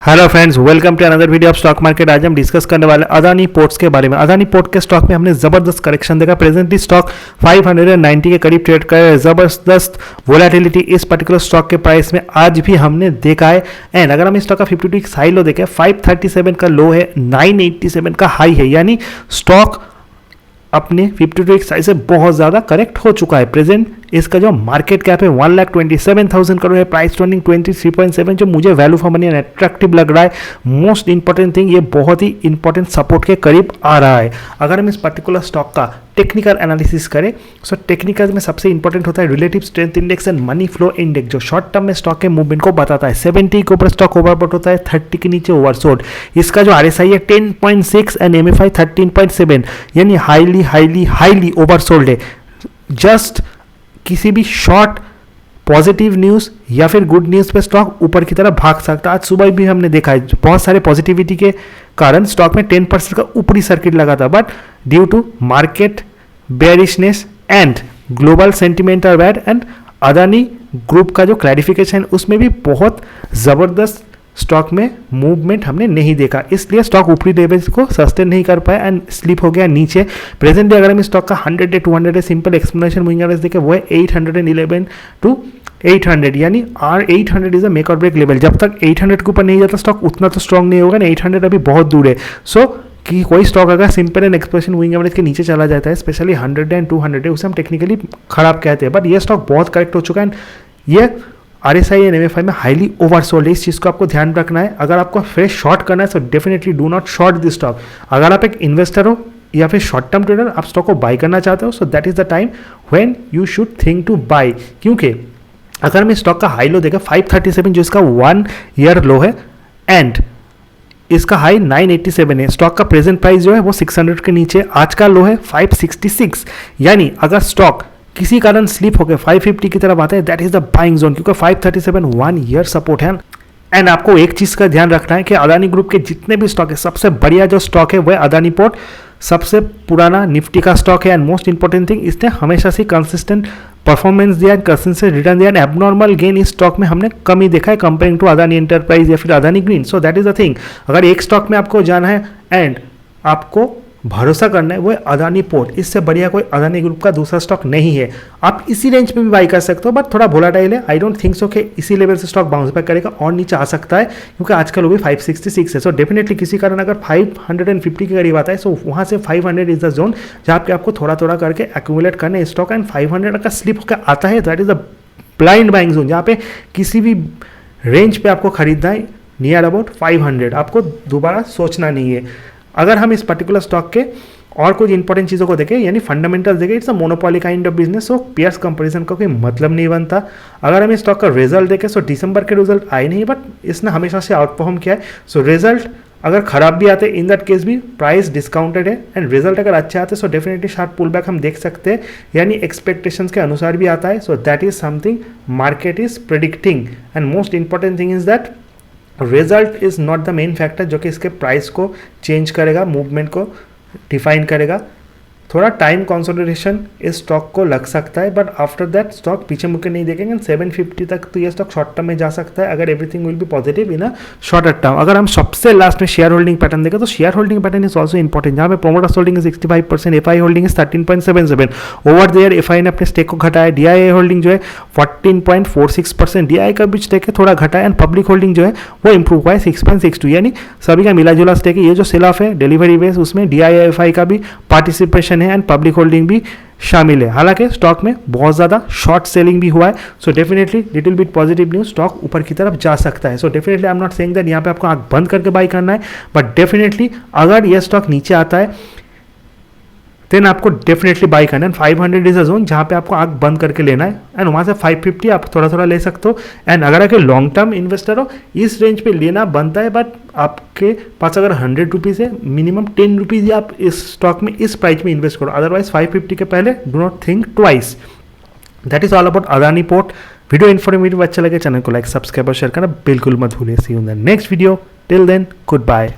Hello friends, welcome to another video of stock market. आज हम discuss करने वाले अदानी पोर्ट्स के बारे में। अदानी पोर्ट के स्टॉक में हमने जबरदस्त करेक्शन देखा। प्रेजेंटली स्टॉक 590 के करीब ट्रेड कर रहा है। जबरदस्त वोलेटिलिटी इस पर्टिकुलर स्टॉक के प्राइस में आज भी हमने देखा है। एंड अगर हम इस स्टॉक का 52 वीक हाई लो देखें, 537 का लो है, 987 का हाई है, यानी स्टॉक अपने 52 वीक हाई से बहुत ज़्यादा करेक्ट हो चुका है। प्रेजेंट इसका जो मार्केट कैप है 1,27,000 करोड़ है, प्राइस टर्निंग 23.7, जो मुझे वैल्यू फॉर मनी अट्रैक्टिव लग रहा है। मोस्ट इंपॉर्टेंट थिंग, ये बहुत ही इंपॉर्टेंट सपोर्ट के करीब आ रहा है। अगर हम इस पर्टिकुलर स्टॉक का टेक्निकल एनालिसिस करें, सो टेक्निकल में सबसे इंपॉर्टेंट होता है relative strength index and money flow index, जो शॉर्ट टर्म में स्टॉक के मूवमेंट को बताता है। 70 के ऊपर स्टॉक ओवरबॉट होता है, 30 के नीचे ओवरसोल्ड। इसका जो RSI है 10.6 एंड MFI 13.7, यानी हाईली हाईली हाईली ओवरसोल्ड है। जस्ट किसी भी शॉर्ट पॉजिटिव न्यूज़ या फिर गुड न्यूज़ पे स्टॉक ऊपर की तरफ भाग सकता है। आज सुबह भी हमने देखा है, बहुत सारे पॉजिटिविटी के कारण स्टॉक में 10% का ऊपरी सर्किट लगा था, but due to market bearishness and global sentiment are bad and Adani group का जो क्लैरिफिकेशन उसमें भी बहुत ज़बरदस्त स्टॉक में मूवमेंट हमने नहीं देखा, इसलिए स्टॉक ऊपरी लेवल्स को सस्टेन नहीं कर पाया एंड स्लिप हो गया नीचे। प्रेजेंटली अगर हम स्टॉक का 100 day 200 day simple explanation moving average देखें, वो है 811 टू 800, यानी R800 इज अ मेक और ब्रेक लेवल। जब तक 800 के ऊपर नहीं जाता स्टॉक उतना तो स्ट्रॉन्ग नहीं होगा ना, 800 अभी बहुत दूर है। सो कि कोई स्टॉक अगर simple and expression moving average के नीचे चला जाता है, स्पेशली 100 एंड 200 है, उसे हम टेक्निकली खराब कहते हैं, बट ये स्टॉक बहुत करेक्ट हो चुका है। ये RSI एंड MFI में हाईली ओवरसोल्ड है, इस चीज़ को आपको ध्यान रखना है। अगर आपको फ्रेश शॉर्ट करना है तो definitely do not short this stock. अगर आप एक इन्वेस्टर हो या फिर शॉर्ट टर्म ट्रेडर, आप स्टॉक को बाय करना चाहते हो, so that is the time when you should think to buy. क्योंकि अगर हम स्टॉक का हाई लो देखें 537, जो इसका 1 ईयर लो है, एंड इसका हाई 987 है। स्टॉक का प्रेजेंट प्राइस जो है वो 600 के नीचे, आज का लो है 566, यानी अगर स्टॉक किसी कारण स्लिप होकर 550 की तरफ आता है, that is the buying zone, क्योंकि 537 1 ईयर सपोर्ट है। एंड आपको एक चीज़ का ध्यान रखना है कि अदानी ग्रुप के जितने भी स्टॉक है, सबसे बढ़िया जो स्टॉक है वह अदानी पोर्ट, सबसे पुराना निफ्टी का स्टॉक है। एंड मोस्ट इंपॉर्टेंट थिंग, इसने हमेशा से कंसिस्टेंट परफॉर्मेंस दिया, कंसिस्टेंट रिटर्न दिया, एंड एबनॉर्मल गेन इस स्टॉक में हमने कम ही देखा है कंपेयरिंग टू अदानी एंटरप्राइज या फिर Adani green. So that is the thing, अगर एक स्टॉक में आपको जाना है एंड आपको भरोसा करना है, वो है अदानी पोर्ट। इससे बढ़िया कोई अदानी ग्रुप का दूसरा स्टॉक नहीं है। आप इसी रेंज पे भी बाई कर सकते हो, बट थोड़ा वोलेटाइल है। आई डोंट थिंक सो कि इसी लेवल से स्टॉक बाउंस बैक करेगा और नीचे आ सकता है, क्योंकि आजकल वो भी 566 है। सो डेफिनेटली किसी कारण अगर 550 के करीब आता है, सो वहाँ से 500 इज द जोन जहाँ पे आपको थोड़ा थोड़ा करके एक्यूमुलेट करना है स्टॉक। एंड 500 का स्लिप होकर आता है, that is the blind buying zone, जहाँ पे किसी भी रेंज पे आपको खरीदना है नियर अबाउट 500, आपको दोबारा सोचना नहीं है। अगर हम इस पर्टिकुलर स्टॉक के और कुछ इंपॉर्टेंट चीज़ों को देखें, यानी फंडामेंटल्स देखें, it's a monopoly kind of business, so peers comparison का कोई मतलब नहीं बनता। अगर हम इस स्टॉक का रिजल्ट देखें, सो दिसंबर के रिजल्ट आए नहीं, बट इसने हमेशा से आउट परफॉर्म किया है। सो रिजल्ट अगर खराब भी आते हैं, इन दैट केस भी प्राइस डिस्काउंटेड है, एंड रिजल्ट अगर अच्छे आते हैं, so definitely sharp pull back हम देख सकते हैं, यानी एक्सपेक्टेशंस के अनुसार भी आता है। सो that is something market is predicting. And most important thing is that result is not the main factor जो कि इसके प्राइस को चेंज करेगा, मूवमेंट को डिफाइन करेगा। थोड़ा टाइम कंसोलिडेशन इस स्टॉक को लग सकता है, बट आफ्टर दैट स्टॉक पीछे मुड़ के नहीं देखेंगे। 750 तक तो ये स्टॉक शॉर्ट टर्म में जा सकता है, अगर everything will be positive in a shorter term. अगर हम सबसे लास्ट में शेयर होल्डिंग पैटर्न देखें, तो share holding pattern is also important, जहाँ पे promoters holding 65%, FI holding is 13.77। Over there FI ने अपने स्टेक को घटाया, DIA होल्डिंग जो है 14.46%, DIA का भी स्टेक है थोड़ा घटा है, एंड पब्लिक होल्डिंग जो है वो इंप्रूव हुआ है 6.62, यानी सभी का मिला जुला स्टेक है। ये जो सेल ऑफ है डिलीवरी बेस, उसमें DIA FI का भी पार्टिसिपेशन है एंड पब्लिक होल्डिंग भी शामिल है। हालांकि स्टॉक में बहुत ज़्यादा शॉर्ट सेलिंग भी हुआ है, so definitely little bit positive news, stock ऊपर की तरफ जा सकता है। So definitely I am not saying that यहाँ पे आपको आंख बंद करके बाई करना है, बट डेफिनेटली अगर यह स्टॉक नीचे आता है देन आपको डेफिनेटली बाई करना है। 500 इज अ जोन जहाँ पे आपको आंख बंद करके लेना है, एंड वहाँ से 550 आप थोड़ा थोड़ा ले सकते हो। एंड अगर आप लॉन्ग टर्म इन्वेस्टर हो, इस रेंज पे लेना बनता है, बट आपके पास अगर 100 रुपीज़ है, मिनिमम 10 रुपीज़ आप इस स्टॉक में इस प्राइस में इन्वेस्ट करो, अदरवाइज 550 के पहले do not think twice. That is all about Adani port. Video informative अच्छा लगे, चैनल को लाइक, सब्सक्राइब और शेयर करना बिल्कुल मत भूलिए। See you in the next video, till then good bye.